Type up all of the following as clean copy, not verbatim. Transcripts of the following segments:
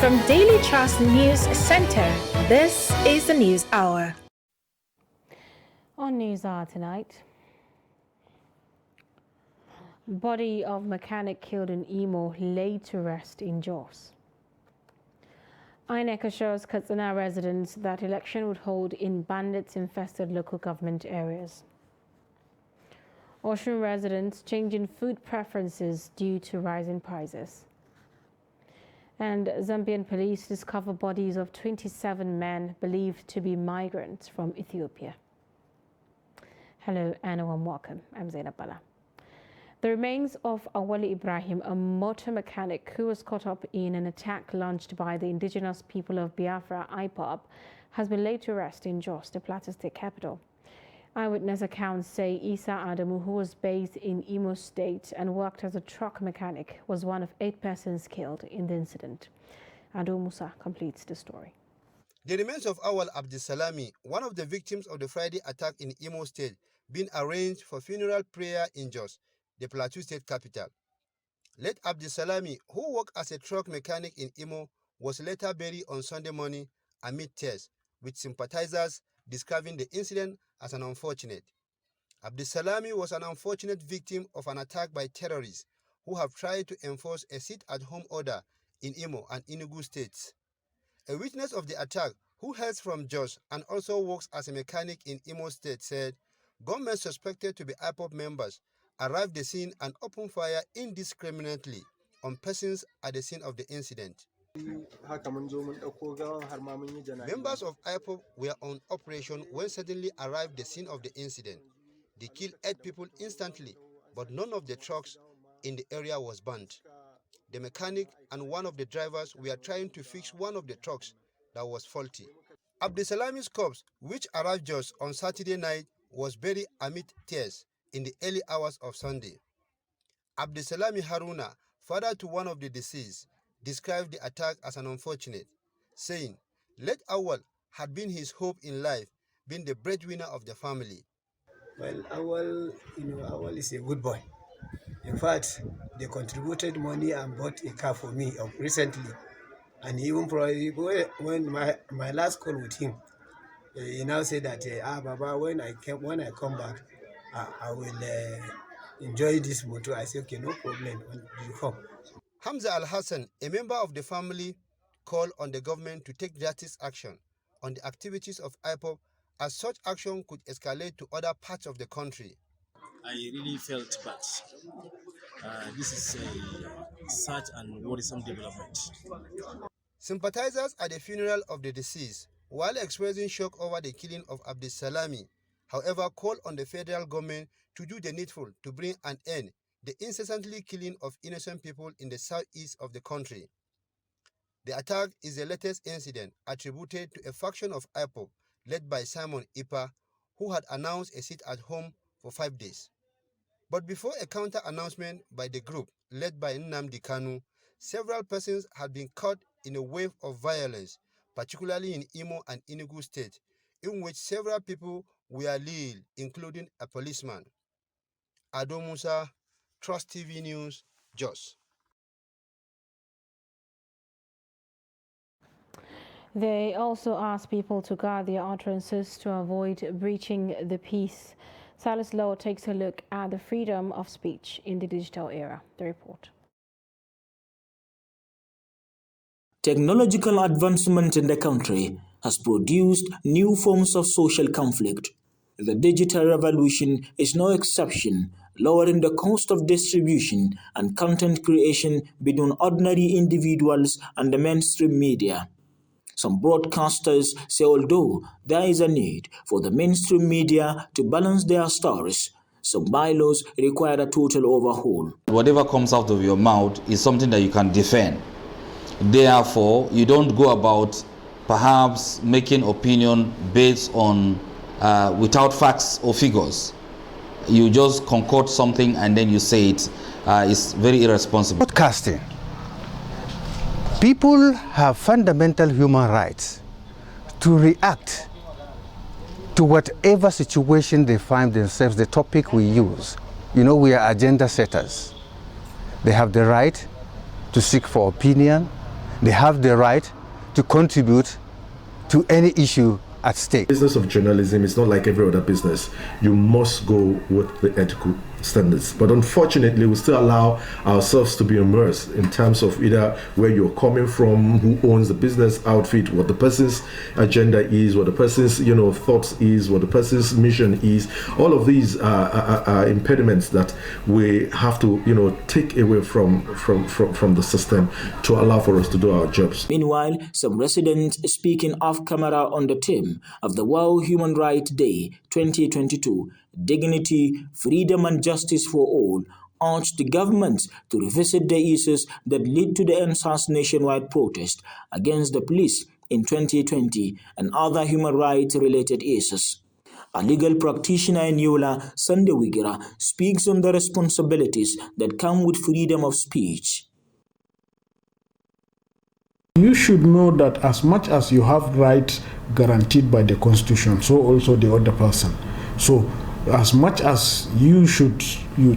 From Daily Trust News Center, this is the News Hour. On News Hour tonight, body of mechanic killed in Imo laid to rest in Jos. INEC assures Katsina residents that election would hold in bandits-infested local government areas. Osun residents changing food preferences due to rising prices. And Zambian police discover bodies of 27 men believed to be migrants from Ethiopia. Hello and a warm welcome. I'm Zainab Bala. The remains of Awali Ibrahim, a motor mechanic who was caught up in an attack launched by the indigenous people of Biafra, IPOB, has been laid to rest in Jos, the Plateau State capital. Eyewitness accounts say Isa Adamu, who was based in Imo State and worked as a truck mechanic, was one of 8 persons killed in the incident. Ado Musa completes the story. The remains of Awal Abdisalami, one of the victims of the Friday attack in Imo State, been arranged for funeral prayer in Jos, the Plateau State capital. Late Abdisalami, who worked as a truck mechanic in Imo, was later buried on Sunday morning amid tears, with sympathizers describing the incident as an unfortunate. Abdisalami was an unfortunate victim of an attack by terrorists who have tried to enforce a sit-at-home order in Imo and Enugu states. A witness of the attack, who hails from Jos and also works as a mechanic in Imo State, said gunmen suspected to be IPOB members arrived the scene and opened fire indiscriminately on persons at the scene of the incident. Members of IPOB were on operation when suddenly arrived the scene of the incident. They killed 8 people instantly, but none of the trucks in the area was burnt. The mechanic and one of the drivers were trying to fix one of the trucks that was faulty. Abdisalami's corpse, which arrived just on Saturday night, was buried amid tears in the early hours of Sunday. Abdisalami Haruna, father to one of the deceased, described the attack as an unfortunate, saying, late Awal had been his hope in life, being the breadwinner of the family. Well, Awal is a good boy. In fact, they contributed money and bought a car for me recently. And he even probably, when my last call with him, he now said that, Baba, when I come back, I will enjoy this motor. I said, okay, no problem, when you come. Hamza Al-Hassan, a member of the family, called on the government to take justice action on the activities of IPOB, as such action could escalate to other parts of the country. I really felt bad. This is a sad and worrisome development. Sympathizers at the funeral of the deceased, while expressing shock over the killing of Abdisalami, however, called on the federal government to do the needful to bring an end to the incessantly killing of innocent people in the southeast of the country. The attack is the latest incident attributed to a faction of IPOB led by Simon Ipa, who had announced a sit-at-home for 5 days. But before a counter-announcement by the group led by Nnamdi Kanu, several persons had been caught in a wave of violence, particularly in Imo and Enugu State, in which several people were killed, including a policeman. Ado Musa, Trust TV News, Jos. They also asked people to guard their utterances to avoid breaching the peace. Silas Law takes a look at the freedom of speech in the digital era. The report. Technological advancement in the country has produced new forms of social conflict. The digital revolution is no exception, lowering the cost of distribution and content creation between ordinary individuals and the mainstream media. Some broadcasters say although there is a need for the mainstream media to balance their stories, some bylaws require a total overhaul. Whatever comes out of your mouth is something that you can defend. Therefore, you don't go about perhaps making opinion based on without facts or figures. You just concoct something and then you say it. It's very irresponsible. Broadcasting. People have fundamental human rights to react to whatever situation they find themselves, the topic we use. You know, we are agenda setters. They have the right to seek for opinion. they have the right to contribute to any issue at stake. The business of journalism is not like every other business. You must go with the ethical standards. But unfortunately, we still allow ourselves to be immersed in terms of either where you're coming from, who owns the business outfit, what the person's agenda is, what the person's thoughts is, what the person's mission is. All of these are impediments that we have to take away from the system to allow for us to do our jobs. Meanwhile, some residents speaking off camera on the theme of the World Human Rights Day 2022, Dignity, Freedom and Justice for All, urged the government to revisit the issues that led to the NSAS nationwide protest against the police in 2020 and other human rights related issues. A legal practitioner in Yola, Sunday Wigira, speaks on the responsibilities that come with freedom of speech. You should know that as much as you have rights guaranteed by the Constitution, so also the other person. So as much as you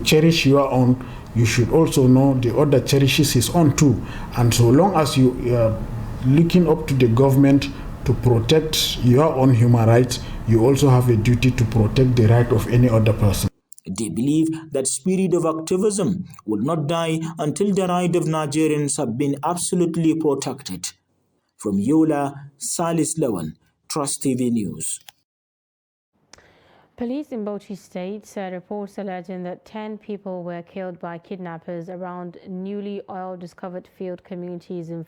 cherish your own, you should also know the other cherishes his own too. And so long as you are looking up to the government to protect your own human rights, you also have a duty to protect the right of any other person. They believe that spirit of activism will not die until the rights of Nigerians have been absolutely protected. From Yola, Salis Lawan, Trust TV News. Police in Bauchi State said reports alleging that 10 people were killed by kidnappers around newly oil-discovered field communities is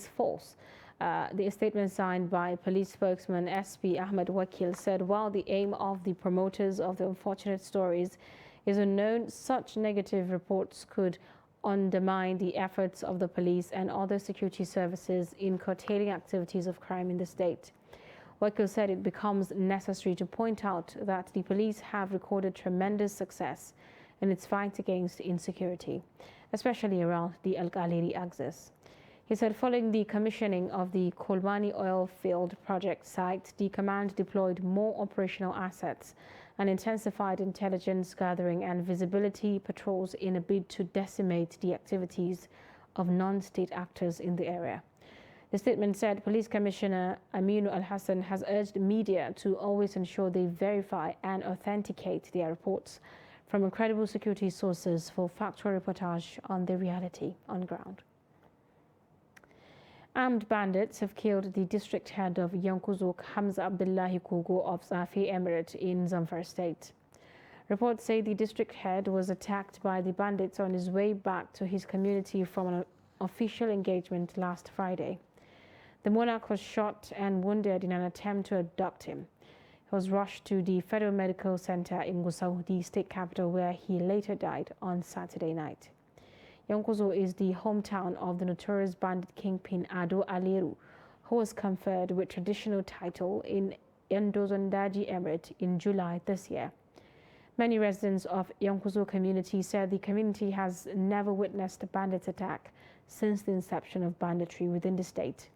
false. The statement signed by police spokesman SP Ahmed Wakil said while the aim of the promoters of the unfortunate stories is unknown, such negative reports could undermine the efforts of the police and other security services in curtailing activities of crime in the state. Wakil said it becomes necessary to point out that the police have recorded tremendous success in its fight against insecurity, especially around the El Galeri axis. He said following the commissioning of the Kolmani oil field project site, the command deployed more operational assets and intensified intelligence gathering and visibility patrols in a bid to decimate the activities of non-state actors in the area. The statement said Police Commissioner Aminu Al-Hassan has urged media to always ensure they verify and authenticate their reports from credible security sources for factual reportage on the reality on ground. Armed bandits have killed the district head of Yankuzuk, Hamza Abdullahi Kugu of Zafi Emirate in Zamfara State. Reports say the district head was attacked by the bandits on his way back to his community from an official engagement last Friday. The monarch was shot and wounded in an attempt to abduct him. He was rushed to the Federal Medical Center in Gusau, the state capital, where he later died on Saturday night. Yankuzo is the hometown of the notorious bandit kingpin Ado Aliru, who was conferred with traditional title in Endozondaji Emirate in July this year. Many residents of Yankuzo community said the community has never witnessed a bandit attack since the inception of banditry within the state.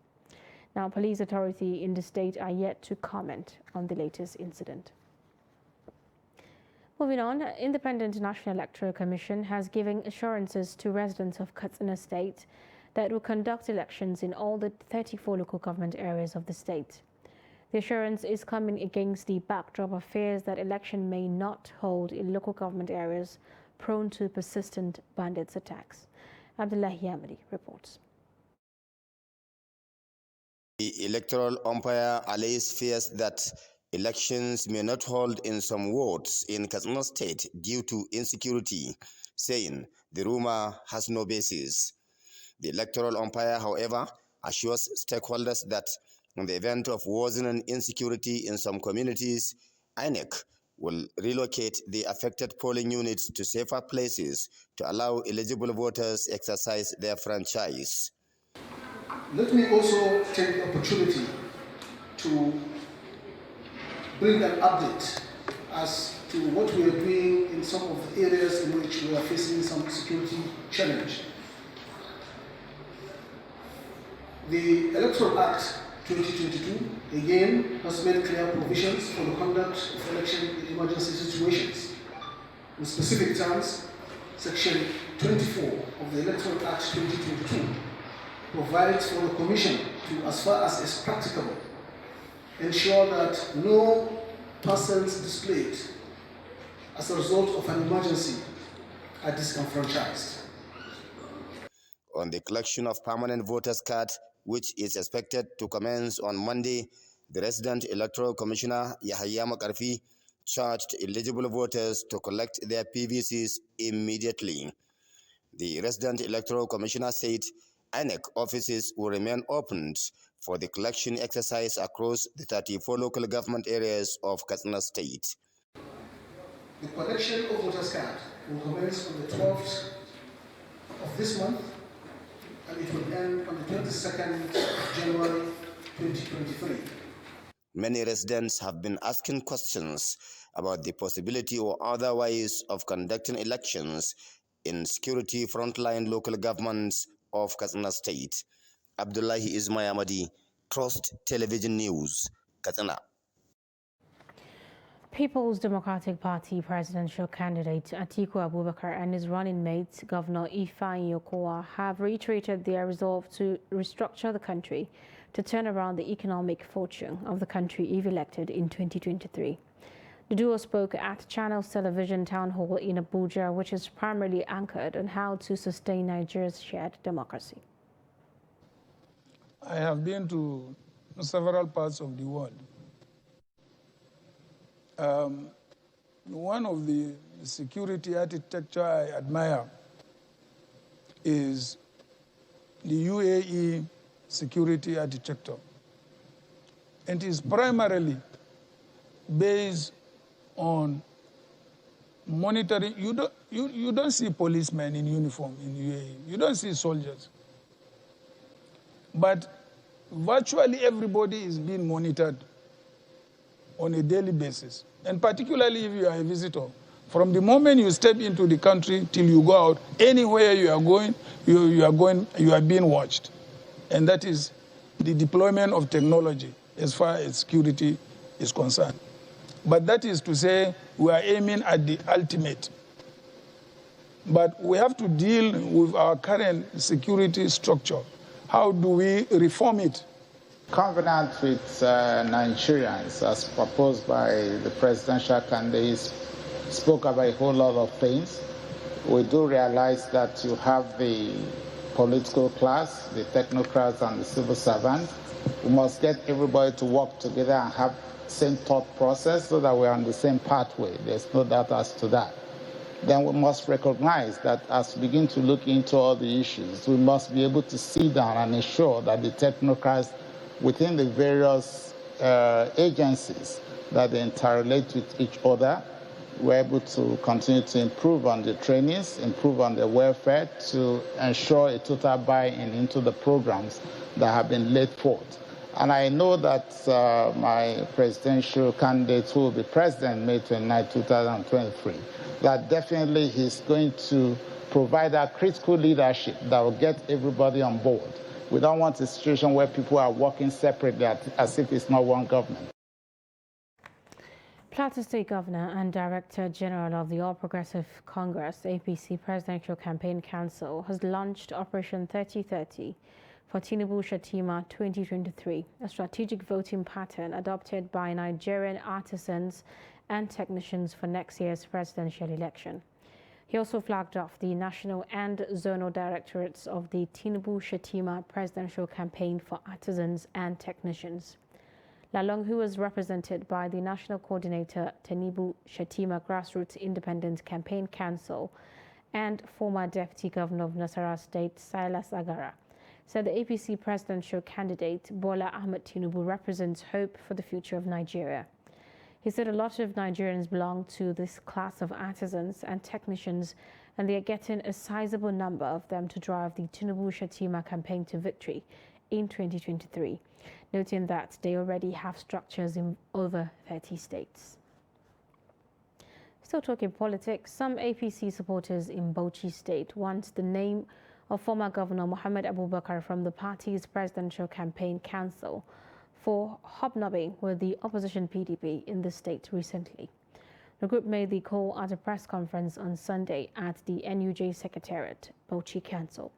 Now, police authority in the state are yet to comment on the latest incident. Moving on, Independent National Electoral Commission has given assurances to residents of Katsina State that it will conduct elections in all the 34 local government areas of the state. The assurance is coming against the backdrop of fears that election may not hold in local government areas prone to persistent bandits attacks. Abdullahi Yamri reports. The electoral umpire allays fears that elections may not hold in some wards in Katsina State due to insecurity, saying the rumor has no basis. The electoral umpire, however, assures stakeholders that in the event of worsening insecurity in some communities, INEC will relocate the affected polling units to safer places to allow eligible voters exercise their franchise. Let me also take the opportunity to bring an update as to what we are doing in some of the areas in which we are facing some security challenge. The Electoral Act 2022 again has made clear provisions for the conduct of election in emergency situations. In specific terms, Section 24 of the Electoral Act 2022 provides for the Commission to, as far as is practicable, ensure that no persons displayed as a result of an emergency are disenfranchised. On the collection of permanent voters' cards, which is expected to commence on Monday, the resident electoral commissioner Yahya Makarfi charged eligible voters to collect their PVCs immediately. The resident electoral commissioner said INEC offices will remain opened for the collection exercise across the 34 local government areas of Katsina State. The collection of voters' cards will commence on the 12th of this month, and it will end on the 22nd of January 2023. Many residents have been asking questions about the possibility or other ways of conducting elections in security frontline local governments of Katsina State. Abdullahi Ismail Ahmadi, Trust Television News, Katsina. People's Democratic Party presidential candidate Atiku Abubakar and his running mate, Governor Ifeanyi Okowa, have reiterated their resolve to restructure the country to turn around the economic fortune of the country if elected in 2023. The duo spoke at Channels Television Town Hall in Abuja, which is primarily anchored on how to sustain Nigeria's shared democracy. I have been to several parts of the world. One of the security architecture I admire is the UAE security architecture. And it is primarily based on monitoring. You don't see policemen in uniform in UAE. You don't see soldiers. But virtually everybody is being monitored on a daily basis. And particularly if you are a visitor. From the moment you step into the country till you go out, anywhere you are going, you are being watched. And that is the deployment of technology as far as security is concerned. But that is to say, we are aiming at the ultimate. But we have to deal with our current security structure. How do we reform it? Covenant with Nigerians, as proposed by the presidential candidates, spoke about a whole lot of things. We do realize that you have the political class, the technocrats and the civil servants. We must get everybody to work together and have the same thought process so that we're on the same pathway. There's no doubt as to that. Then we must recognize that as we begin to look into all the issues, we must be able to sit down and ensure that the technocrats within the various agencies that they interrelate with each other, we're able to continue to improve on the trainings, improve on the welfare to ensure a total buy-in into the programs that have been laid forth. And I know that my presidential candidate who will be president May 29, 2023, that definitely he's going to provide that critical leadership that will get everybody on board. We don't want a situation where people are working separately as if it's not one government. Plateau State Governor and Director General of the All Progressive Congress, APC Presidential Campaign Council, has launched Operation 3030 for Tinubu Shatima 2023, a strategic voting pattern adopted by Nigerian artisans and technicians for next year's presidential election. He also flagged off the national and zonal directorates of the Tinubu Shatima Presidential Campaign for Artisans and Technicians. Lalong, who was represented by the National Coordinator Tinubu Shatima Grassroots Independent Campaign Council and former Deputy Governor of Nasarawa State, Silas Agara, said the APC presidential candidate Bola Ahmed Tinubu represents hope for the future of Nigeria. He said a lot of Nigerians belong to this class of artisans and technicians, and they are getting a sizable number of them to drive the Tinubu Shatima campaign to victory in 2023, noting that they already have structures in over 30 states. Still talking politics, some APC supporters in Bauchi State want the name of former Governor Mohammed Abubakar from the party's presidential campaign council for hobnobbing with the opposition PDP in the state recently. The group made the call at a press conference on Sunday at the NUJ Secretariat, Bauchi Council.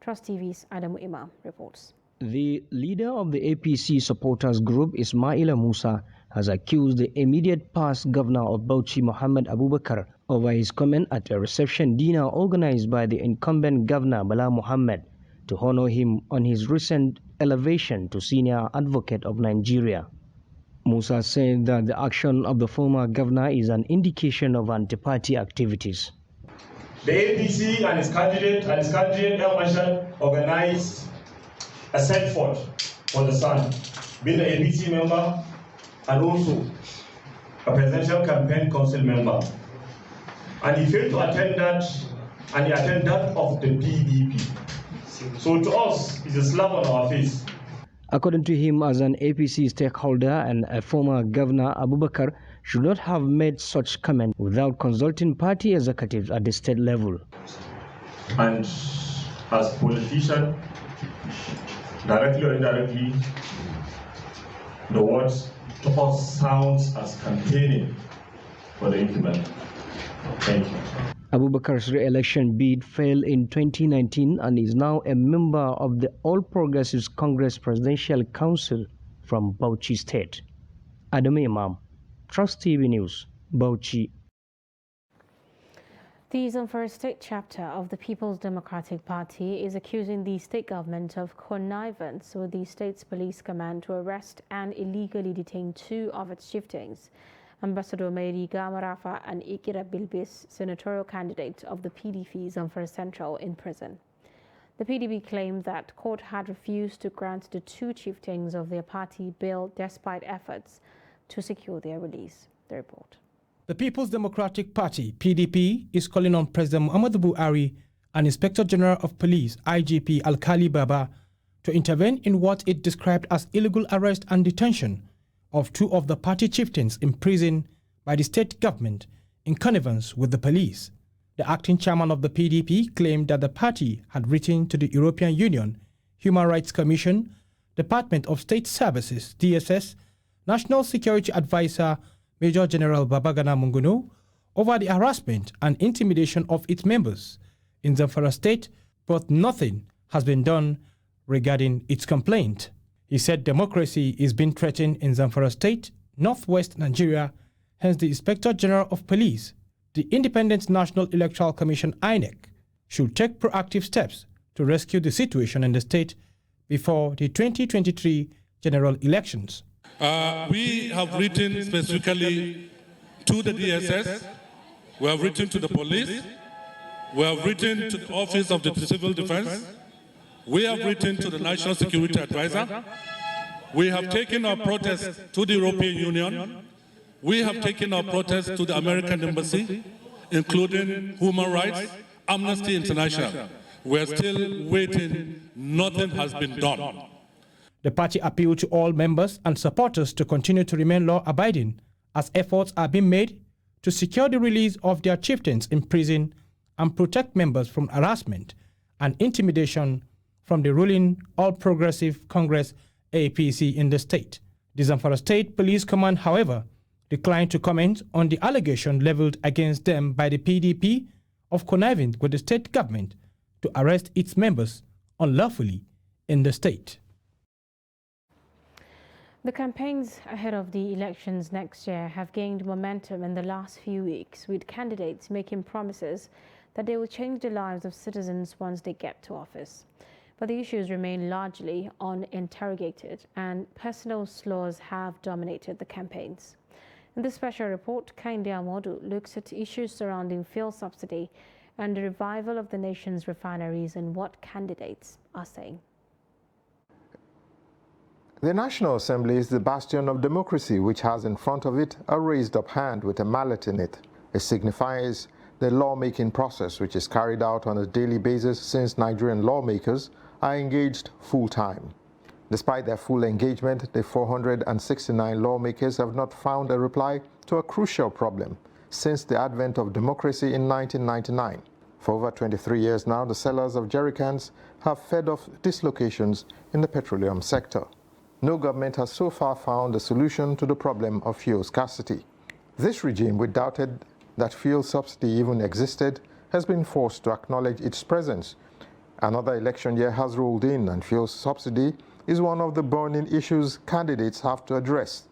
Trust TV's Adam Imam reports. The leader of the APC supporters group, Ismaila Musa, has accused the immediate past governor of Bauchi, Mohammed Abubakar, over his comment at a reception dinner organized by the incumbent governor, Bala Mohammed, to honor him on his recent elevation to senior advocate of Nigeria. Musa said that the action of the former governor is an indication of anti-party activities. The APC and its candidate El Mashal organized a set forth for the son, being an APC member and also a presidential campaign council member. And he failed to attend that, and he attended that of the PDP. So to us, it's a slap on our face. According to him, as an APC stakeholder and a former governor, Abubakar should not have made such comment without consulting party executives at the state level. And as politician, directly or indirectly, the words to us sounds as campaigning for the incumbent. Thank you. Abubakar's re-election bid failed in 2019 and is now a member of the All Progressives Congress Presidential Council from Bauchi State. Adam Imam, Trust TV News, Bauchi. The Zamfara State chapter of the People's Democratic Party is accusing the state government of connivance with the state's police command to arrest and illegally detain 2 of its chieftains, Ambassador Mairi Gamarafa and Ikira Bilbis, senatorial candidate of the PDP Zamfara Central, in prison. The PDP claimed that court had refused to grant the 2 chieftains of their party bail despite efforts to secure their release. The report. The People's Democratic Party, PDP, is calling on President Muhammadu Buhari and Inspector General of Police, IGP Alkali Baba, to intervene in what it described as illegal arrest and detention of 2 of the party chieftains imprisoned by the state government in connivance with the police. The acting chairman of the PDP claimed that the party had written to the European Union, Human Rights Commission, Department of State Services, DSS, National Security Advisor, Major General Babagana Munguno, over the harassment and intimidation of its members in Zamfara State, but nothing has been done regarding its complaint. He said democracy is being threatened in Zamfara State, northwest Nigeria, hence the Inspector General of Police, the Independent National Electoral Commission INEC, should take proactive steps to rescue the situation in the state before the 2023 general elections. We have written specifically to the DSS, we have written to the police, we have written to the Office of the Civil Defense, we have written to the National Security Advisor, we have taken our protest to the European Union, we have taken our protest to the American Embassy, including Human Rights, Amnesty International. We are still waiting, nothing has been done. The party appealed to all members and supporters to continue to remain law-abiding as efforts are being made to secure the release of their chieftains in prison and protect members from harassment and intimidation from the ruling All Progressive Congress APC in the state. The Zamfara State Police Command, however, declined to comment on the allegation leveled against them by the PDP of conniving with the state government to arrest its members unlawfully in the state. The campaigns ahead of the elections next year have gained momentum in the last few weeks, with candidates making promises that they will change the lives of citizens once they get to office. But the issues remain largely uninterrogated, and personal slurs have dominated the campaigns. In this special report, Kainde Amodu looks at issues surrounding fuel subsidy and the revival of the nation's refineries and what candidates are saying. The National Assembly is the bastion of democracy, which has in front of it a raised-up hand with a mallet in it. It signifies the lawmaking process, which is carried out on a daily basis since Nigerian lawmakers are engaged full-time. Despite their full engagement, the 469 lawmakers have not found a reply to a crucial problem since the advent of democracy in 1999. For over 23 years now, the sellers of jerrycans have fed off dislocations in the petroleum sector. No government has so far found a solution to the problem of fuel scarcity. This regime, which doubted that fuel subsidy even existed, has been forced to acknowledge its presence Another election year has rolled in, and fuel subsidy is one of the burning issues candidates have to address.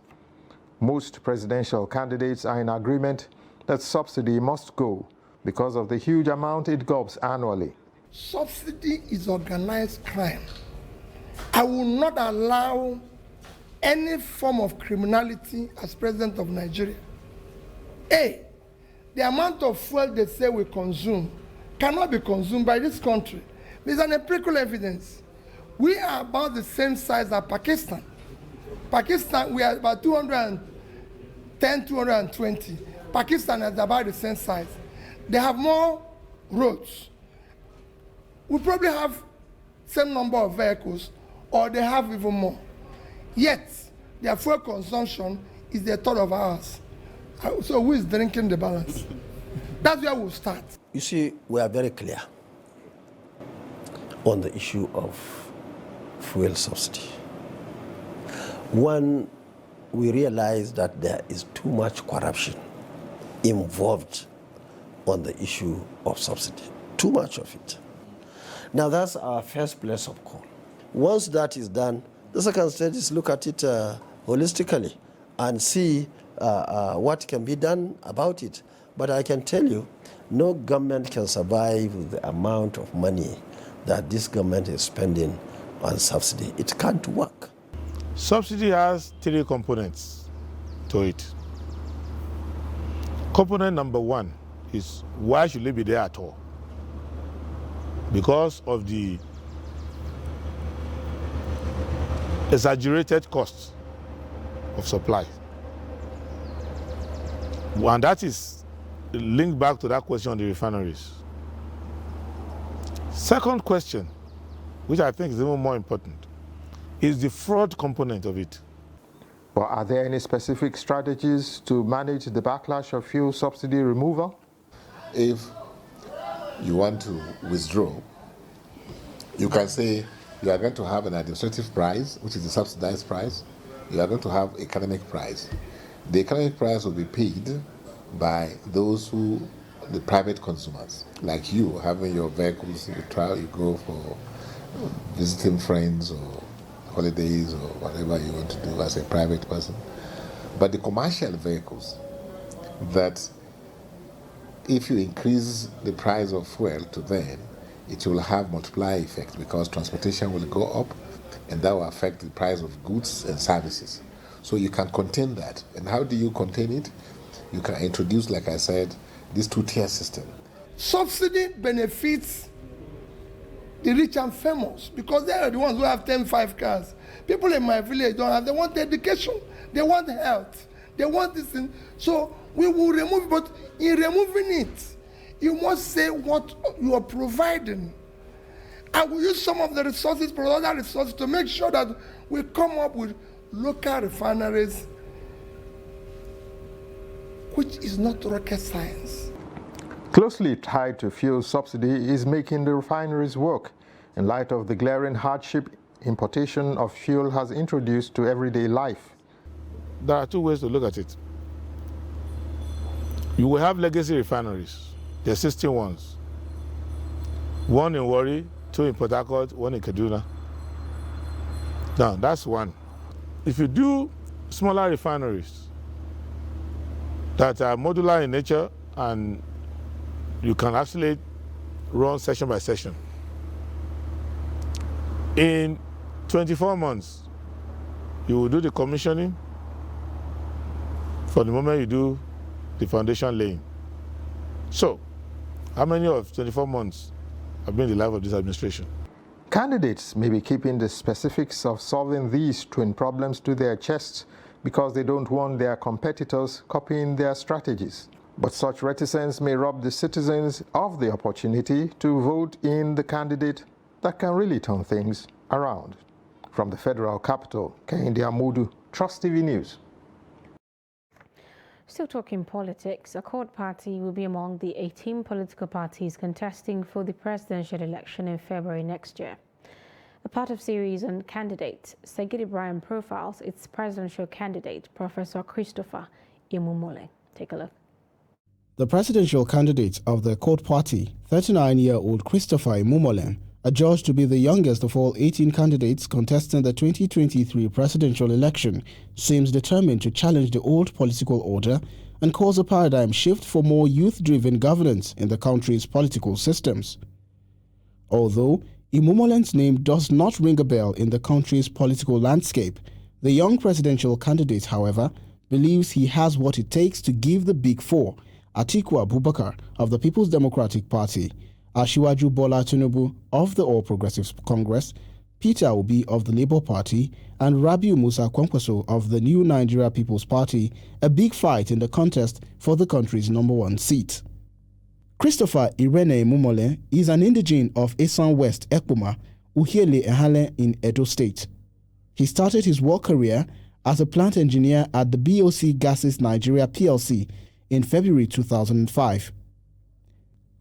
Most presidential candidates are in agreement that subsidy must go because of the huge amount it gobs annually. Subsidy is organized crime. I will not allow any form of criminality as president of Nigeria. A, the amount of fuel they say we consume cannot be consumed by this country. There's an empirical evidence. We are about the same size as Pakistan. Pakistan, we are about 210, 220. Pakistan is about the same size. They have more roads. We probably have same number of vehicles, or they have even more. Yet, their fuel consumption is a third of ours. So who is drinking the balance? That's where we'll start. You see, we are very clear on the issue of fuel subsidy. When we realize that there is too much corruption involved on the issue of subsidy, too much of it. Now that's our first place of call. Once that is done, the second stage is look at it holistically and see what can be done about it. But I can tell you, no government can survive with the amount of money that this government is spending on subsidy. It can't work. Subsidy has three components to it. Component number one is why should it be there at all? Because of the exaggerated costs of supply. And that is linked back to that question on the refineries. Second question, which I think is even more important, is the fraud component of it. But are there any specific strategies to manage the backlash of fuel subsidy removal? If you want to withdraw, you can say you are going to have an administrative price, which is the subsidized price. You are going to have economic price. The economic price will be paid by those who, the private consumers, like you, having your vehicles, you go for visiting friends or holidays or whatever you want to do as a private person. But the commercial vehicles, that if you increase the price of fuel to them, it will have multiplier effect because transportation will go up and that will affect the price of goods and services. So you can contain that. And how do you contain it? You can introduce, like I said, this two-tier system. Subsidy benefits the rich and famous because they are the ones who have 10-5 cars. People in my village don't have. They want education. They want health. They want this thing. So we will remove it, but in removing it, you must say what you are providing. I will use some of the resources, other resources, to make sure that we come up with local refineries, which is not rocket science. Closely tied to fuel subsidy is making the refineries work in light of the glaring hardship importation of fuel has introduced to everyday life. There are two ways to look at it. You will have legacy refineries, the existing ones. One in Warri, two in Port Harcourt, one in Kaduna. Now, that's one. If you do smaller refineries that are modular in nature and you can actually run section by section, in 24 months, you will do the commissioning from the moment you do the foundation laying. So, how many of 24 months have been the life of this administration? Candidates may be keeping the specifics of solving these twin problems to their chests because they don't want their competitors copying their strategies. But such reticence may rob the citizens of the opportunity to vote in the candidate that can really turn things around. From the federal capital, Kehinde Amudu, Trust TV News. Still talking politics, Accord Party will be among the 18 political parties contesting for the presidential election in February next year. A part of series on candidates, Segid Ibrahim profiles its presidential candidate, Professor Christopher Imumole. Take a look. The presidential candidate of the Accord Party, 39-year-old Christopher Imumole, adjudged to be the youngest of all 18 candidates contesting the 2023 presidential election, seems determined to challenge the old political order and cause a paradigm shift for more youth-driven governance in the country's political systems. Although Imomolen's name does not ring a bell in the country's political landscape, the young presidential candidate, however, believes he has what it takes to give the Big Four, Atiku Abubakar of the People's Democratic Party, Asiwaju Bola Tinubu of the All Progressives Congress, Peter Obi of the Labour Party, and Rabiu Musa Kwankwaso of the New Nigeria People's Party a big fight in the contest for the country's #1 seat. Christopher Irene Mumole is an indigene of Esan West Ekpoma, Uhiele Ehale in Edo State. He started his work career as a plant engineer at the BOC Gases Nigeria PLC in February 2005.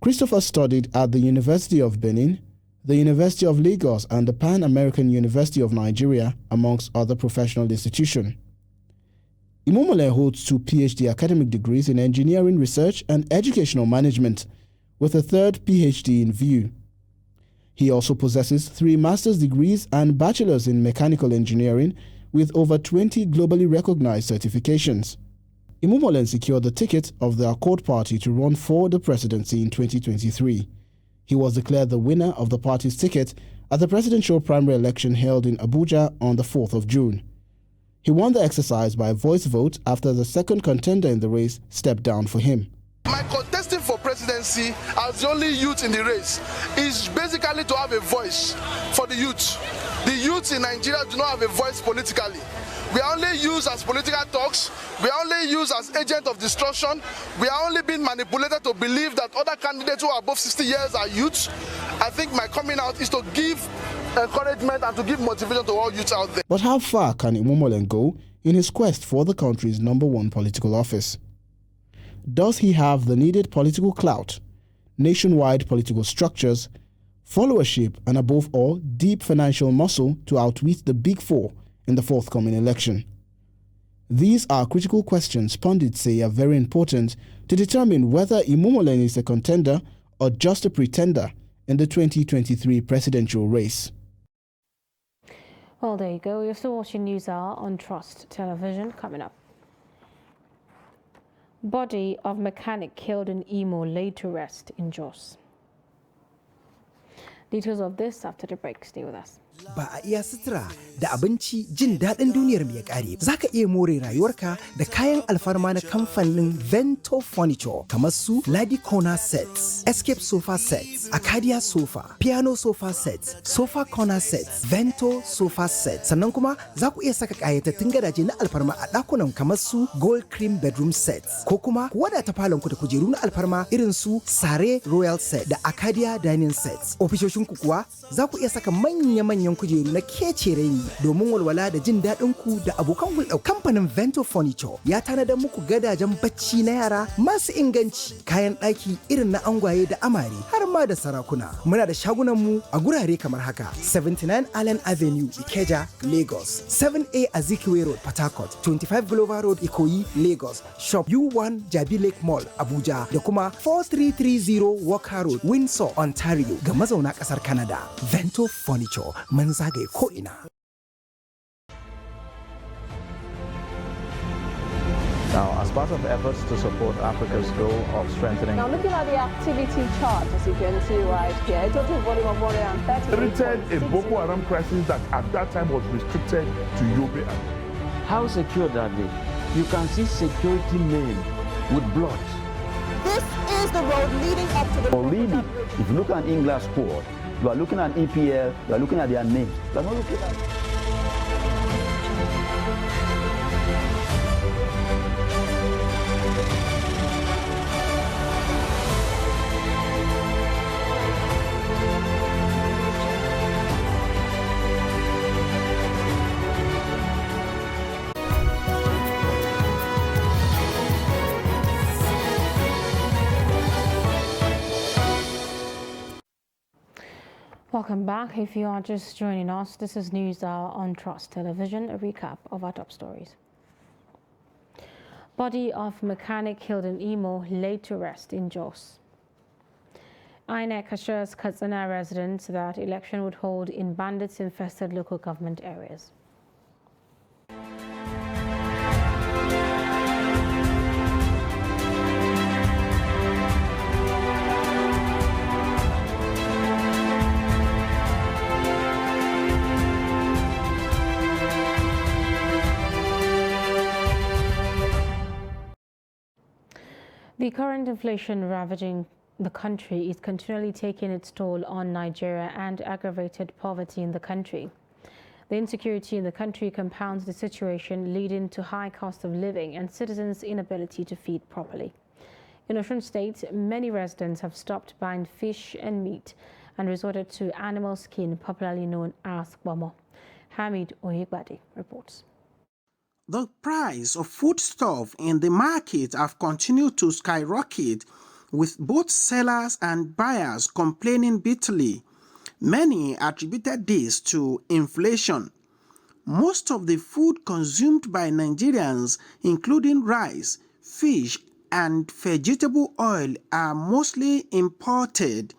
Christopher studied at the University of Benin, the University of Lagos, and the Pan American University of Nigeria, amongst other professional institutions. Imomole holds 2 PhD academic degrees in engineering research and educational management, with a 3rd PhD in view. He also possesses 3 master's degrees and bachelor's in mechanical engineering, with over 20 globally recognized certifications. Imomole secured the ticket of the Accord Party to run for the presidency in 2023. He was declared the winner of the party's ticket at the presidential primary election held in Abuja on the 4th of June. He won the exercise by voice vote after the second contender in the race stepped down for him. My contesting for presidency as the only youth in the race is basically to have a voice for the youth. The youth in Nigeria do not have a voice politically. We are only used as political talks. We are only used as agent of destruction. We are only being manipulated to believe that other candidates who are above 60 years are youths. I think my coming out is to give encouragement and to give motivation to all youths out there. But how far can Imomole go in his quest for the country's #1 political office? Does he have the needed political clout, nationwide political structures, followership, and above all, deep financial muscle to outwit the Big Four in the forthcoming election? These are critical questions pundits say are very important to determine whether Imomole is a contender or just a pretender in the 2023 presidential race. Well, there you go. You're still watching NewsHour on Trust Television. Coming up. Body of mechanic killed in Imo laid to rest in Jos. Details of this after the break. Stay with us. Ba a iya sutura da abinci jin daɗin duniyar mu ya ƙare. Za ka iya more rayuwarka da kayan alfarma na kamfanin Vento Furniture kamar su Ladi Corner Sets, Escape Sofa Sets, Acadia Sofa, Piano Sofa Sets, Sofa Corner Sets, Vento Sofa Sets. Sannan kuma za ku iya saka ƙayatattun gadaje na alfarma a ɗakunan kamar su Gold Cream Bedroom Sets ko kuma ku wadata falonku da kujeru na alfarma irin su Sare Royal Set da Acadia Dining Sets. Ofishoshinku kuwa za ku iya saka manya-manyan kujeru na kece raini domin walwala da jin daɗin ku da abokan hulɗa. Kamfanin Vento Furniture ya tanadar muku gadajen bacci na yara masu inganci, kayan ɗaki irin na angwaye da amare har ma da sarakuna. Muna da shagunan mu a gurare kamar haka: 79 Allen Avenue, Ikeja, Lagos; 7A Azikiwe Road, Port Harcourt; 25 Glover Road, Ikoyi, Lagos; Shop U1 Jabi Lake Mall, Abuja, da kuma 4330 Walker Road, Windsor, Ontario ga mazauna ƙasar Canada. Vento Furniture, mun zagaye ko'ina. Now, as part of efforts to support Africa's goal of strengthening... Now, looking at the activity chart, as you can see right here, a total volume of 130... a Boko Haram crisis that at that time was restricted to Yobe. How secured are they? You can see security men with blood. This is the road leading up to the... Already, if you look at England squad, you are looking at EPL, you are looking at their names. You are not looking at... Welcome back. If you are just joining us, this is NewsHour on Trust Television, a recap of our top stories. Body of mechanic killed in Imo laid to rest in Jos. INEC assures Katsina residents that election would hold in bandits-infested local government areas. The current inflation ravaging the country is continually taking its toll on Nigeria and aggravated poverty in the country. The insecurity in the country compounds the situation, leading to high cost of living and citizens' inability to feed properly. In Osun State, many residents have stopped buying fish and meat and resorted to animal skin, popularly known as bomo. Hamid Oyegbade reports. The price of foodstuff in the market have continued to skyrocket, with both sellers and buyers complaining bitterly. Many attributed this to inflation. Most of the food consumed by Nigerians, including rice, fish, and vegetable oil, are mostly imported.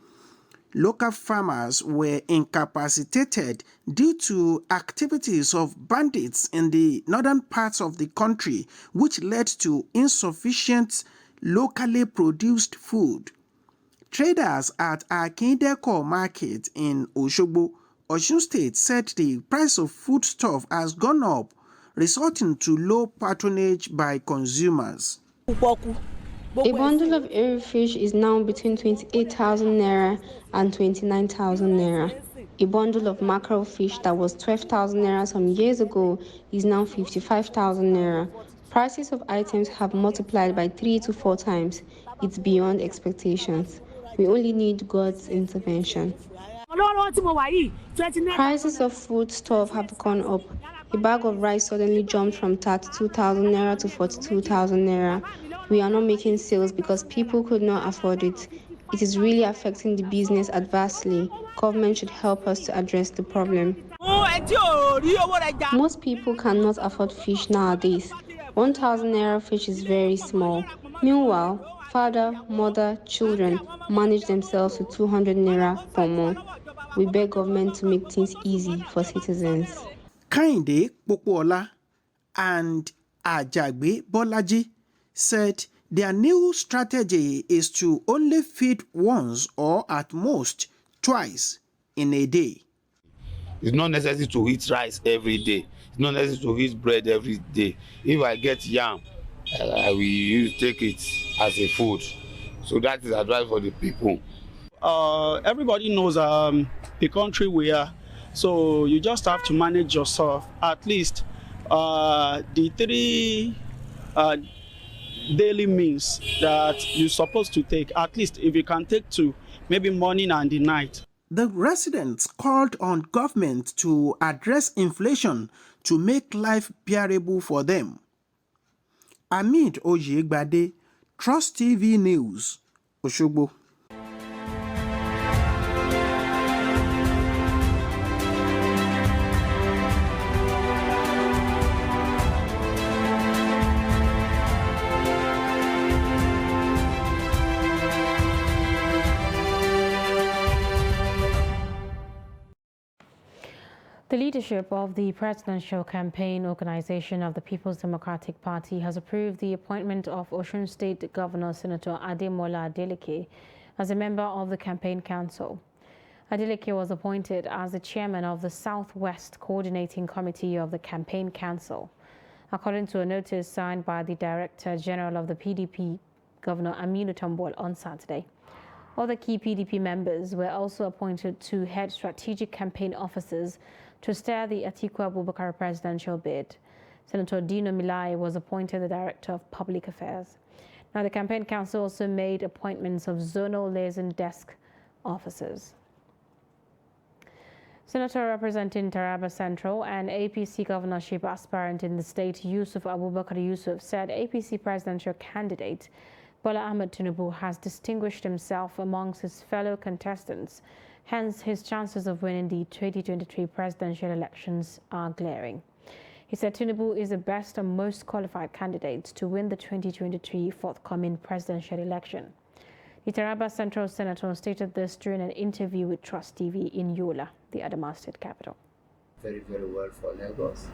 Local farmers were incapacitated due to activities of bandits in the northern parts of the country, which led to insufficient locally produced food. Traders at Akindeko Market in Osogbo, Osun State, said the price of foodstuff has gone up, resulting to low patronage by consumers. A bundle of airy fish is now between 28,000 naira and 29,000 naira. A bundle of mackerel fish that was 12,000 naira some years ago is now 55,000 naira. Prices of items have multiplied by 3 to 4 times. It's beyond expectations. We only need God's intervention. Prices of foodstuff have gone up. A bag of rice suddenly jumped from 32,000 naira to 42,000 naira. We are not making sales because people could not afford it. It is really affecting the business adversely. Government should help us to address the problem. Most people cannot afford fish nowadays. 1,000 naira fish is very small. Meanwhile, father, mother, children manage themselves with 200 naira per month. We beg government to make things easy for citizens. Kainde Popola and Ajagbe Bolaji said their new strategy is to only feed once or at most twice in a day. It's not necessary to eat rice every day. It's not necessary to eat bread every day. If I get yam, I will take it as a food. So that is advice for the people. Everybody knows the country we are. So you just have to manage yourself. At least the 3 daily meals that you're supposed to take, at least if you can take 2, maybe morning and the night. The residents called on government to address inflation to make life bearable for them. Hamid Oyegbade, Trust TV News, Osogbo. The leadership of the Presidential Campaign Organization of the People's Democratic Party has approved the appointment of Osun State Governor Senator Ademola Adeleke as a member of the Campaign Council. Adeleke was appointed as the chairman of the Southwest Coordinating Committee of the Campaign Council, according to a notice signed by the Director General of the PDP, Governor Aminu Tambol, on Saturday. Other key PDP members were also appointed to head strategic campaign offices to steer the Atiku Abubakar presidential bid. Senator Dino Milai was appointed the Director of Public Affairs. Now, the Campaign Council also made appointments of zonal liaison desk officers. Senator representing Taraba Central and APC governorship aspirant in the state, Yusuf Abubakar Yusuf, said APC presidential candidate Bola Ahmed Tinubu has distinguished himself amongst his fellow contestants. Hence, his chances of winning the 2023 presidential elections are glaring. He said Tinubu is the best and most qualified candidate to win the 2023 forthcoming presidential election. The Taraba Central Senator stated this during an interview with Trust TV in Yola, the Adamawa State capital. Very, very well for Lagos.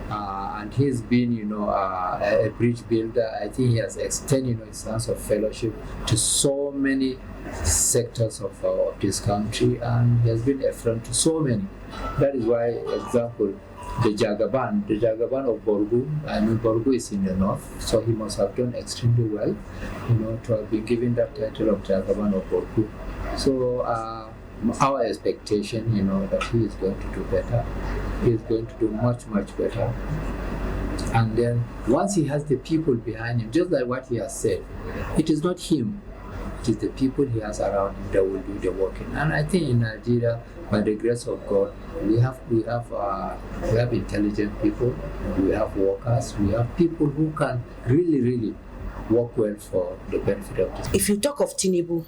And he's been, a bridge builder. I think he has extended, his sense of fellowship to so many sectors of this country, and he has been a friend to so many. That is why, example, the Jagaban of Borgu, Borgu is in the north, so he must have done extremely well, to have been given that title of Jagaban of Borgu. So our expectation, that he is going to do better. He is going to do much, much better. And then once he has the people behind him, just like what he has said, it is not him, it is the people he has around him that will do the working. And I think in Nigeria, by the grace of God, we have intelligent people, we have workers, we have people who can really, really work well for the benefit of this. If you talk of Tinubu,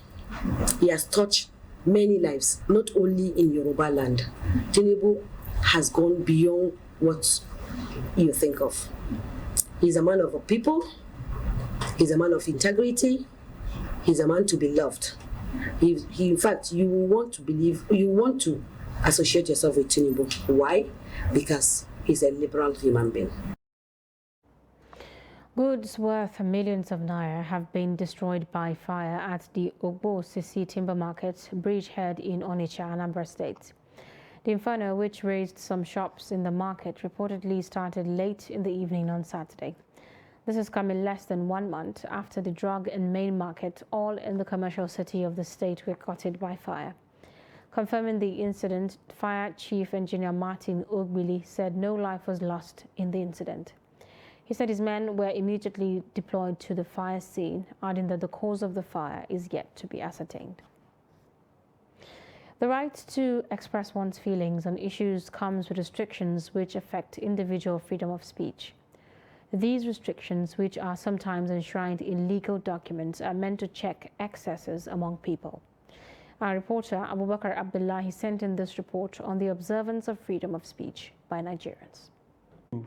he has touched many lives, not only in Yoruba land. Tinubu has gone beyond what you think of. He's a man of a people, he's a man of integrity, he's a man to be loved. He in fact, you want to associate yourself with Tinubu. Why? Because he's a liberal human being. Goods worth millions of naira have been destroyed by fire at the Ogbo Sisi Timber Market, Bridgehead in Onitsha, Anambra State. The inferno, which razed some shops in the market, reportedly started late in the evening on Saturday. This is coming less than 1 month after the drug and main market, all in the commercial city of the state, were gutted by fire. Confirming the incident, Fire Chief Engineer Martin Ogbili said no life was lost in the incident. He said his men were immediately deployed to the fire scene, adding that the cause of the fire is yet to be ascertained. The right to express one's feelings on issues comes with restrictions which affect individual freedom of speech. These restrictions, which are sometimes enshrined in legal documents, are meant to check excesses among people. Our reporter Abubakar Abdullahi sent in this report on the observance of freedom of speech by Nigerians.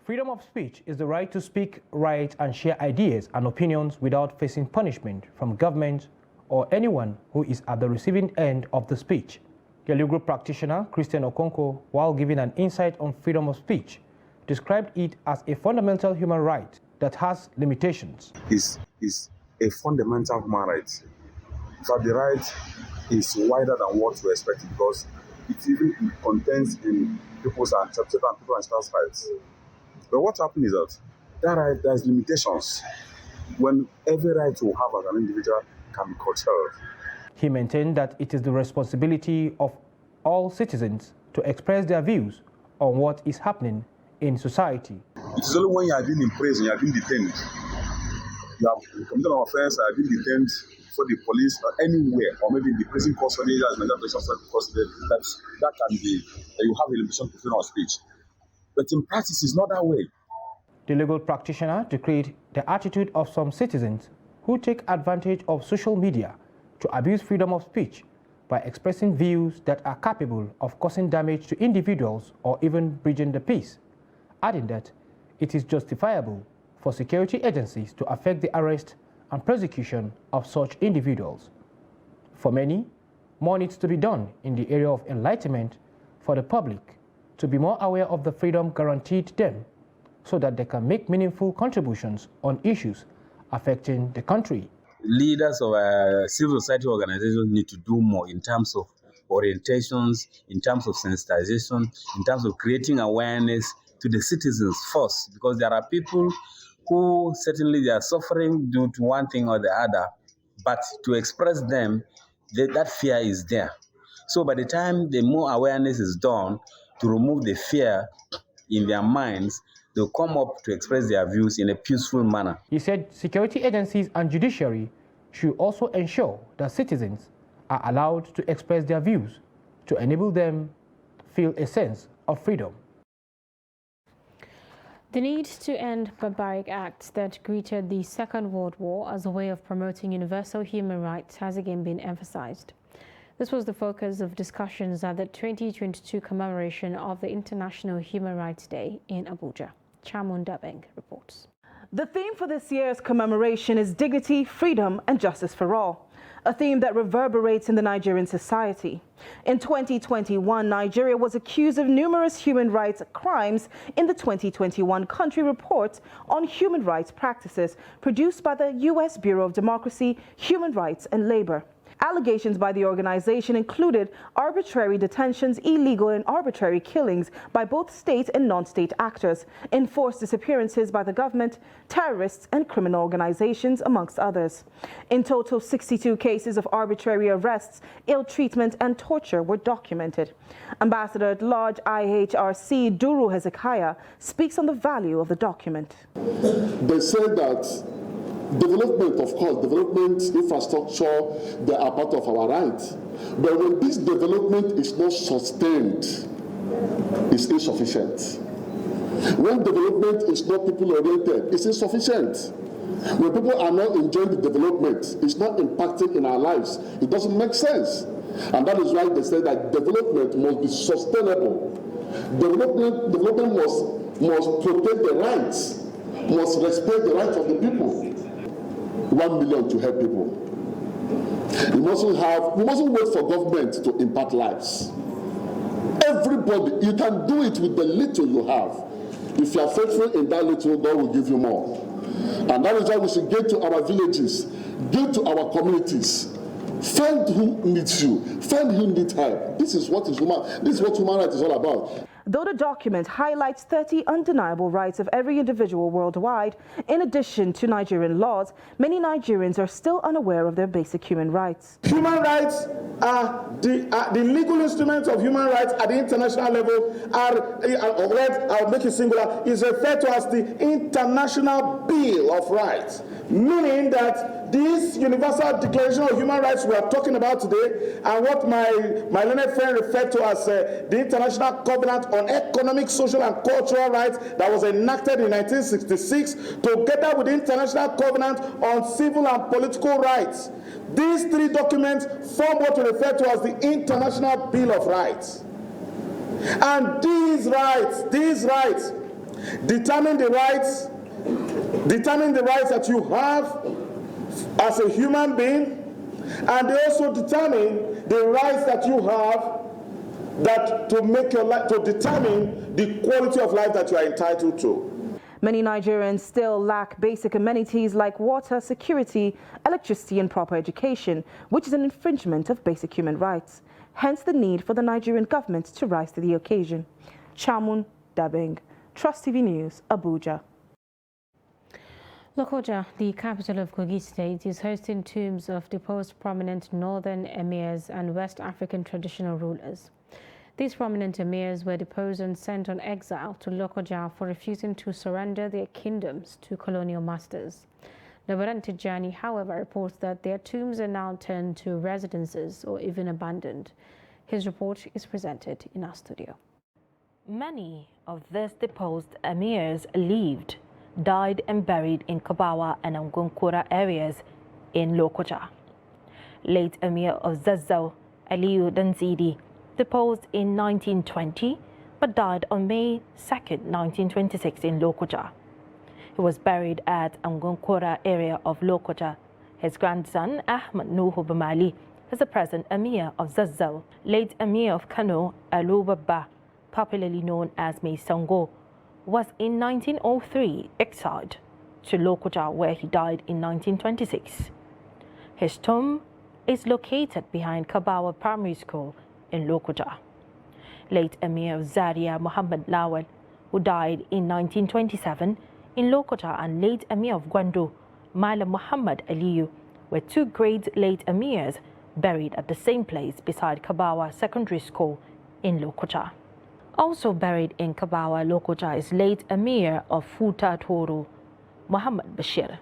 Freedom of speech is the right to speak, write, and share ideas and opinions without facing punishment from government or anyone who is at the receiving end of the speech. The legal practitioner, Christian Okonkwo, while giving an insight on freedom of speech, described it as a fundamental human right that has limitations. Is a fundamental human right. In fact, the right is wider than what we expect because it even contains in people's accepted and people's rights. But what happens is that right, there's limitations when every right you have as an individual can be curtailed. He maintained that it is the responsibility of all citizens to express their views on what is happening in society. It is only when you are being in prison, you are being detained. You have committed an offense, you are being detained for the police or anywhere, or maybe in the prison custody, that can be, you have a limitation to freedom of speech. But in practice, it's not that way. The legal practitioner declared the attitude of some citizens who take advantage of social media to abuse freedom of speech by expressing views that are capable of causing damage to individuals or even breaching the peace, adding that it is justifiable for security agencies to affect the arrest and prosecution of such individuals. For many, more needs to be done in the area of enlightenment for the public to be more aware of the freedom guaranteed them so that they can make meaningful contributions on issues affecting the country. Leaders of civil society organizations need to do more in terms of orientations, in terms of sensitization, in terms of creating awareness to the citizens first, because there are people who certainly they are suffering due to one thing or the other, but to express them, that fear is there. So by the time the more awareness is done to remove the fear in their minds, they'll come up to express their views in a peaceful manner. He said security agencies and judiciary should also ensure that citizens are allowed to express their views to enable them feel a sense of freedom. The need to end barbaric acts that greeted the Second World War as a way of promoting universal human rights has again been emphasized. This was the focus of discussions at the 2022 commemoration of the International Human Rights Day in Abuja. Chamun Dabeng reports. The theme for this year's commemoration is dignity, freedom, and justice for all, a theme that reverberates in the Nigerian society. In 2021, Nigeria was accused of numerous human rights crimes in the 2021 Country Report on Human Rights Practices, produced by the U.S. Bureau of Democracy, Human Rights and Labor. Allegations by the organization included arbitrary detentions, illegal and arbitrary killings by both state and non-state actors, enforced disappearances by the government, terrorists and criminal organizations, amongst others. In total, 62 cases of arbitrary arrests, ill treatment and torture were documented. Ambassador-at-Large IHRC Duru Hezekiah speaks on the value of the document. They said that development, of course, development, infrastructure, they are part of our rights. But when this development is not sustained, it's insufficient. When development is not people-oriented, it's insufficient. When people are not enjoying the development, it's not impacting in our lives, it doesn't make sense. And that is why they say that development must be sustainable. Development must protect the rights, must respect the rights of the people. 1 million to help people. We mustn't wait for government to impact lives. Everybody, you can do it with the little you have. If you are faithful in that little, God will give you more. And that is why we should get to our villages, get to our communities, find who needs you, find who needs help. This is what human rights is all about. Though the document highlights 30 undeniable rights of every individual worldwide, in addition to Nigerian laws, many Nigerians are still unaware of their basic human rights. Human rights are the legal instruments of human rights at the international level I'll make it singular, is referred to as the International Bill of Rights, meaning that this Universal Declaration of Human Rights we are talking about today, and what my learned friend referred to as the International Covenant on Economic, Social and Cultural Rights that was enacted in 1966, together with the International Covenant on Civil and Political Rights. These three documents form what we refer to as the International Bill of Rights. And these rights determine the rights that you have as a human being, and they also determine the rights that you have to determine the quality of life that you are entitled to. Many Nigerians still lack basic amenities like water, security, electricity and proper education, which is an infringement of basic human rights. Hence the need for the Nigerian government to rise to the occasion. Chamun Dabing, Trust TV News, Abuja. Lokoja, the capital of Kogi State, is hosting tombs of deposed prominent northern emirs and West African traditional rulers. These prominent emirs were deposed and sent on exile to Lokoja for refusing to surrender their kingdoms to colonial masters. Labaran Tijani, however, reports that their tombs are now turned to residences or even abandoned. His report is presented in our studio. Many of these deposed emirs lived, died and buried in Kabawa and Angunkura areas in Lokoja. Late Emir of Zazzau, Aliyu Danzidi, deposed in 1920 but died on May 2, 1926 in Lokoja. He was buried at Angunkura area of Lokoja. His grandson, Ahmad Nuhu Bamali, is the present Emir of Zazzau. Late Emir of Kano, Alu Baba, popularly known as Mai Sango, was in 1903 exiled to Lokoja, where he died in 1926. His tomb is located behind Kabawa Primary School in Lokoja. Late Emir of Zaria Muhammad Lawal, who died in 1927 in Lokoja, and late Emir of Gwandu, Mala Muhammad Aliyu, were two great late emirs buried at the same place beside Kabawa Secondary School in Lokoja. Also buried in Kabawa, Lokoja, is late Emir of Futa Toru, Muhammad Bashir.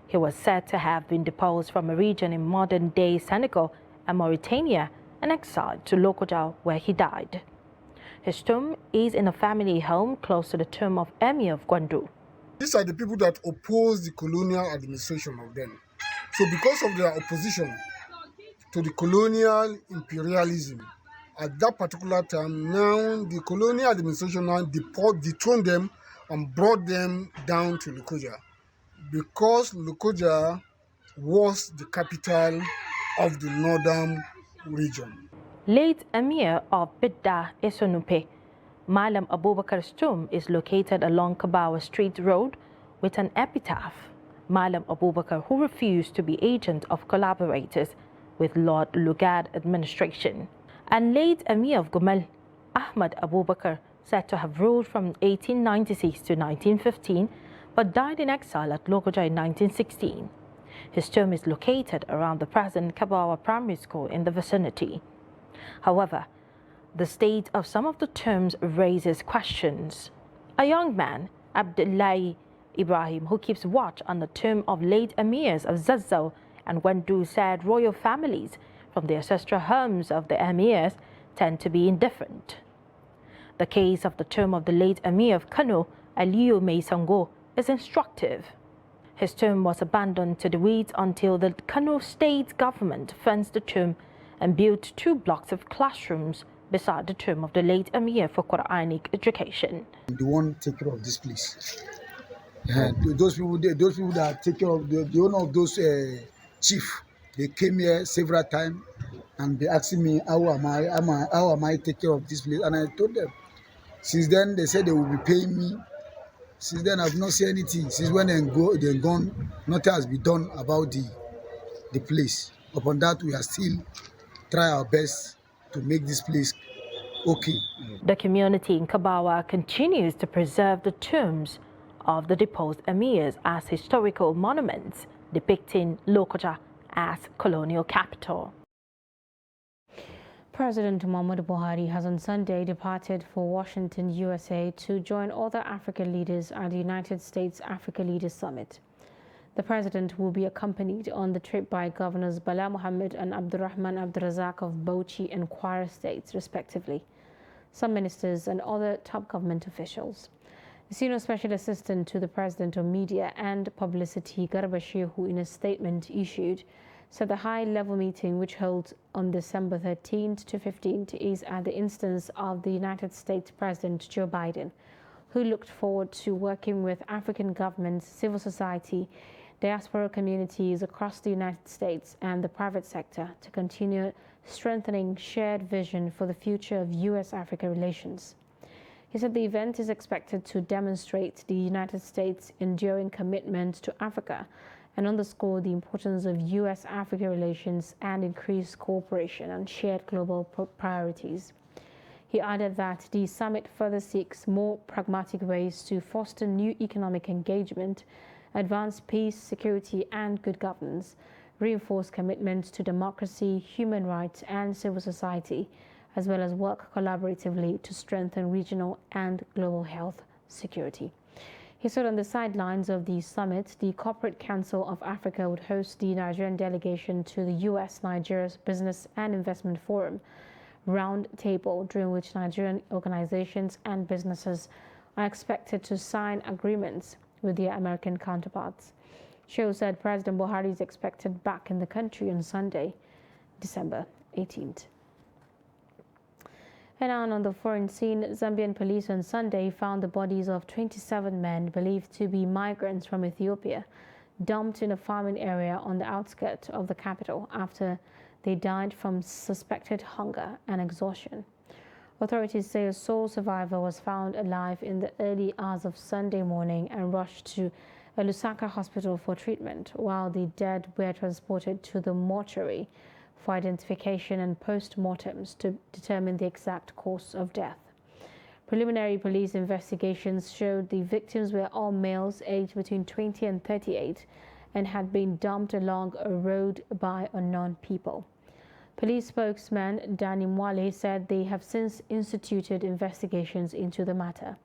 He was said to have been deposed from a region in modern-day Senegal and Mauritania and exiled to Lokoja, where he died. His tomb is in a family home close to the tomb of Emir of Gwandu. These are the people that opposed the colonial administration of them. So because of their opposition to the colonial imperialism, at that particular time, now the colonial administration now dethroned them and brought them down to Lokoja. because Lokoja was the capital of the northern region. Late Emir of Bidda Esonupe, Malam Abubakar's tomb is located along Kabawa Street Road with an epitaph. Malam Abubakar, who refused to be agent of collaborators with Lord Lugard administration. And late Emir of Gumal, Ahmad Abubakar, said to have ruled from 1896 to 1915, but died in exile at Lokoja in 1916. His tomb is located around the present Kabawa Primary School in the vicinity. However, the state of some of the tombs raises questions. A young man, Abdullahi Ibrahim, who keeps watch on the tomb of late emirs of Zazzau and Wendu, said royal families from the ancestral homes of the emirs tend to be indifferent. The case of the tomb of the late emir of Kano, Aliyu Meisango, is instructive. His tomb was abandoned to the weeds until the Kano state government fenced the tomb and built 2 blocks of classrooms beside the tomb of the late emir for Quranic education. They won't take care of this place. Those people that take care of the owner of those chief, they came here several times and they asked me how am I take care of this place, and I told them. Since then they said they will be paying me. Since then I've not seen anything. Since when they're gone, nothing has been done about the place. Upon that, we are still try our best to make this place okay. The community in Kabawa continues to preserve the tombs of the deposed emirs as historical monuments depicting Lokoja as colonial capital. President Muhammadu Buhari has on Sunday departed for Washington, USA to join other African leaders at the United States Africa Leaders Summit. The president will be accompanied on the trip by Governors Bala Mohammed and Abdurrahman Abdurazak of Bauchi and Kwara states, respectively, some ministers and other top government officials. The senior special assistant to the president on media and publicity, Garba Shehu, in a statement issued, said the high-level meeting, which holds on December 13th to 15th, is at the instance of the United States President Joe Biden, who looked forward to working with African governments, civil society, diaspora communities across the United States and the private sector to continue strengthening shared vision for the future of U.S.-Africa relations. He said the event is expected to demonstrate the United States' enduring commitment to Africa and underscore the importance of U.S.-Africa relations and increased cooperation on shared global priorities. He added that the summit further seeks more pragmatic ways to foster new economic engagement, advance peace, security, and good governance, reinforce commitments to democracy, human rights, and civil society, as well as work collaboratively to strengthen regional and global health security. He said on the sidelines of the summit, the Corporate Council of Africa would host the Nigerian delegation to the U.S.-Nigeria Business and Investment Forum roundtable, during which Nigerian organizations and businesses are expected to sign agreements with their American counterparts. Shehu said President Buhari is expected back in the country on Sunday, December 18th. And on the foreign scene, Zambian police on Sunday found the bodies of 27 men believed to be migrants from Ethiopia, dumped in a farming area on the outskirts of the capital after they died from suspected hunger and exhaustion. Authorities say a sole survivor was found alive in the early hours of Sunday morning and rushed to a Lusaka hospital for treatment, while the dead were transported to the mortuary for identification and post-mortems to determine the exact cause of death. Preliminary police investigations showed the victims were all males aged between 20 and 38 and had been dumped along a road by unknown people. Police spokesman Danny Mwale said they have since instituted investigations into the matter.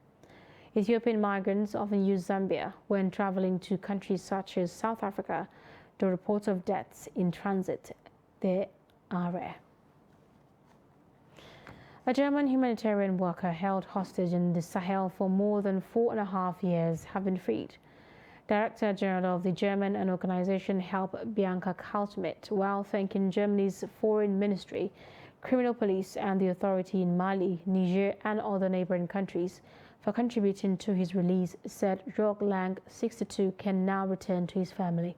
Ethiopian migrants often use Zambia when traveling to countries such as South Africa. The reports of deaths in transit there are rare. A German humanitarian worker held hostage in the Sahel for more than 4.5 years have been freed. Director General of the German organization HELP, Bianca Kaltschmidt, while thanking Germany's foreign ministry, criminal police and the authority in Mali, Niger and other neighboring countries for contributing to his release, said York Lang, 62, can now return to his family.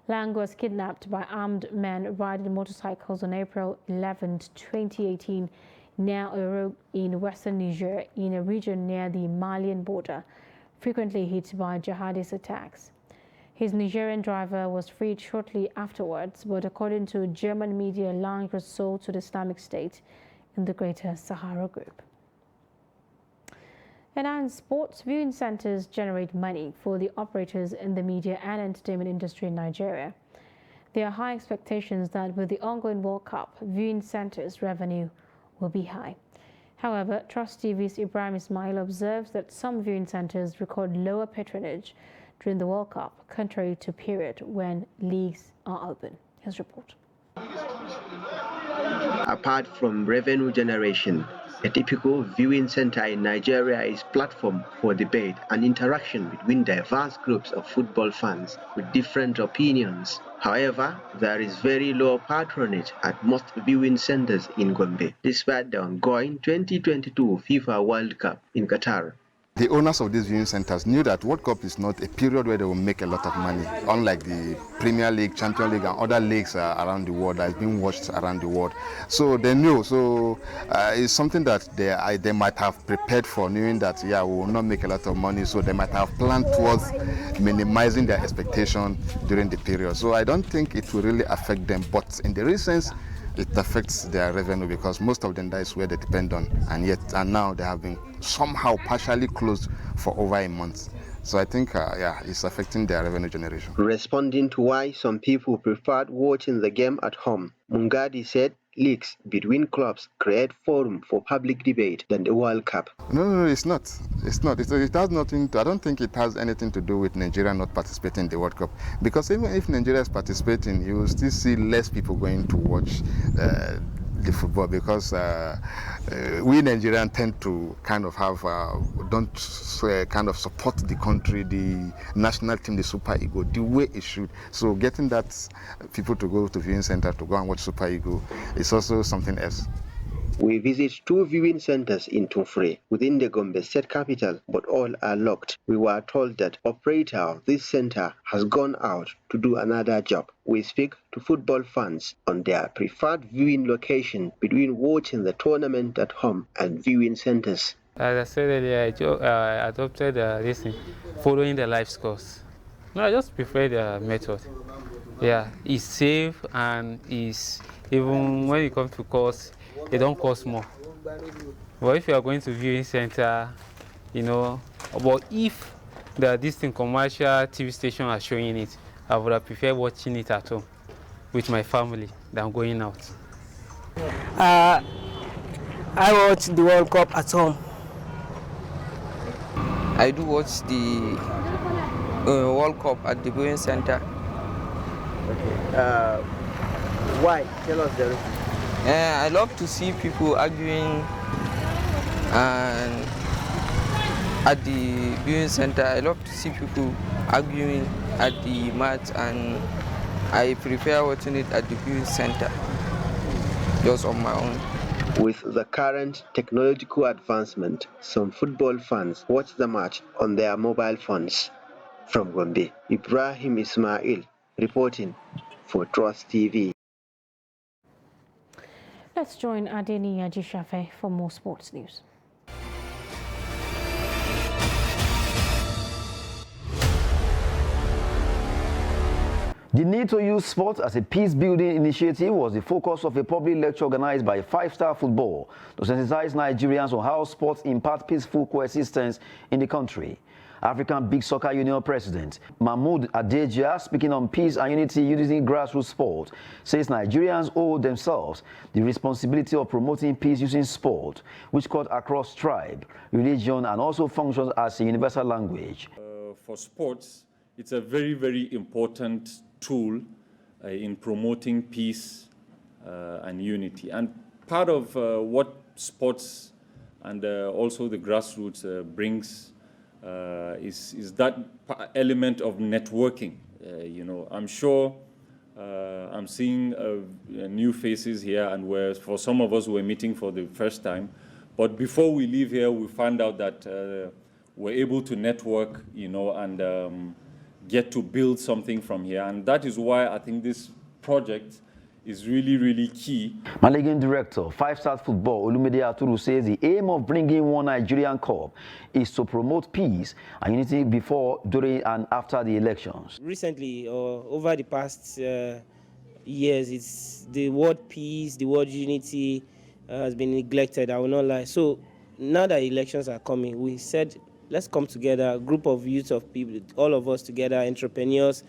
Lang was kidnapped by armed men riding motorcycles on April 11, 2018, near a road in western Niger, in a region near the Malian border, frequently hit by jihadist attacks. His Nigerian driver was freed shortly afterwards, but according to German media, Lang was sold to the Islamic State in the Greater Sahara Group. And sports viewing centers generate money for the operators in the media and entertainment industry in Nigeria. There are high expectations that with the ongoing World Cup, viewing centers revenue will be high. However, Trust TV's Ibrahim Ismail observes that some viewing centers record lower patronage during the World Cup, contrary to period when leagues are open. His report. Apart from revenue generation, a typical viewing center in Nigeria is platform for debate and interaction between diverse groups of football fans with different opinions. However, there is very low patronage at most viewing centers in Gombe, despite the ongoing 2022 FIFA World Cup in Qatar. The owners of these viewing centers knew that World Cup is not a period where they will make a lot of money, unlike the Premier League, Champions League, and other leagues around the world that is being watched around the world. So they knew. So it's something that they might have prepared for, knowing that, yeah, we will not make a lot of money. So they might have planned towards minimizing their expectation during the period. So I don't think it will really affect them. But in the real sense, it affects their revenue because most of them, that is where they depend on, and now they have been somehow partially closed for over a month. So I think, it's affecting their revenue generation. Responding to why some people preferred watching the game at home, Mungadi said leagues between clubs create forum for public debate than the World Cup. No, it's not. It's not. It has nothing to, I don't think it has anything to do with Nigeria not participating in the World Cup. Because even if Nigeria is participating, you will still see less people going to watch the football because we Nigerians tend to kind of have, don't kind of support the country, the national team, the Super Eagles, the way it should. So getting that people to go to viewing center to go and watch Super Eagles is also something else. We visit 2 viewing centers in Tufre within the Gombe state capital, but all are locked. We were told that operator of this center has gone out to do another job. We speak to football fans on their preferred viewing location between watching the tournament at home and viewing centers. As I said earlier, I adopted this thing, following the live scores. No, I just prefer the method. Yeah, it's safe and it's, even when it comes to cost, it don't cost more. But if you are going to viewing center, but if the distinct commercial TV station are showing it, I would have preferred watching it at home with my family than going out. I watch the World Cup at home. I do watch the World Cup at the viewing center. Okay. Why? Tell us the reason. I love to see people arguing, and at the viewing center, I love to see people arguing at the match, and I prefer watching it at the viewing center, just on my own. With the current technological advancement, some football fans watch the match on their mobile phones. From Gombe, Ibrahim Ismail reporting for Trust TV. Let's join Adeni Ajishafe for more sports news. The need to use sports as a peace-building initiative was the focus of a public lecture organized by 5-Star Football to sensitize Nigerians on how sports impart peaceful coexistence in the country. African Big Soccer Union President Mahmoud Adejia, speaking on peace and unity using grassroots sport, says Nigerians owe themselves the responsibility of promoting peace using sport, which cuts across tribe, religion, and also functions as a universal language. For sports, it's a very, very important tool in promoting peace and unity. And part of what sports and also the grassroots brings is that element of networking. I'm sure I'm seeing new faces here, and where for some of us we're meeting for the first time, But before we leave here, we found out that we're able to network, and get to build something from here. And that is why I think this project is really, really key. Managing Director, Five Star Football, Olumide Aturu, says the aim of bringing one Nigerian Cup is to promote peace and unity before, during, and after the elections. Recently, or over the past years, it's the word peace, the word unity has been neglected, I will not lie. So now that elections are coming, we said, let's come together, a group of youth of people, all of us together, entrepreneurs,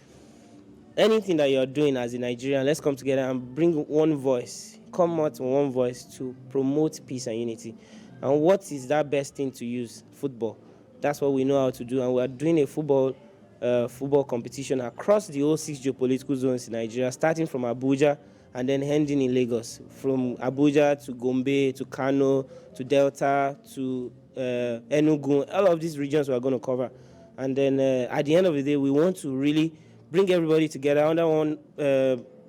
anything that you're doing as a Nigerian, let's come together and bring one voice, come out with one voice to promote peace and unity. And what is that best thing to use? Football. That's what we know how to do. And we're doing a football competition across the whole 6 geopolitical zones in Nigeria, starting from Abuja and then ending in Lagos. From Abuja to Gombe, to Kano, to Delta, to Enugu, all of these regions we're going to cover. And then at the end of the day, we want to really bring everybody together under one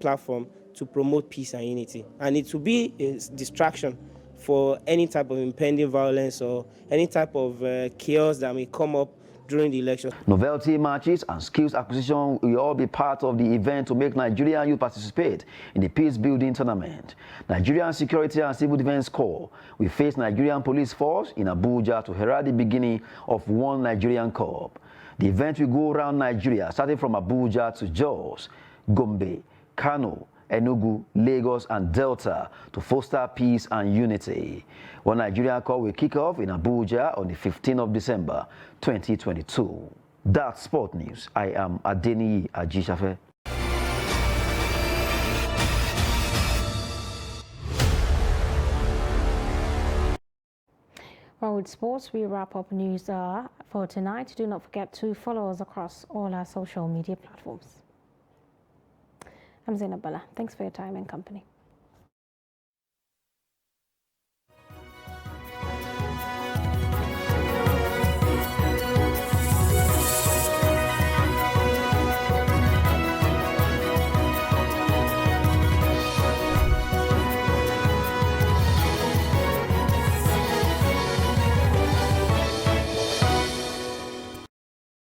platform to promote peace and unity. And it will be a distraction for any type of impending violence or any type of chaos that may come up during the election. Novelty matches and skills acquisition will all be part of the event to make Nigerian youth participate in the peace-building tournament. Nigerian Security and Civil Defense Corps will face Nigerian Police Force in Abuja to herald the beginning of one Nigerian Cup. The event will go around Nigeria, starting from Abuja to Jos, Gombe, Kano, Enugu, Lagos, and Delta to foster peace and unity. One Nigerian Cup will kick off in Abuja on the 15th of December, 2022. That's Sport News. I am Adeniyi Ajishafe. Well, with sports, we wrap up news for tonight. Do not forget to follow us across all our social media platforms. I'm Zainab Bala. Thanks for your time and company.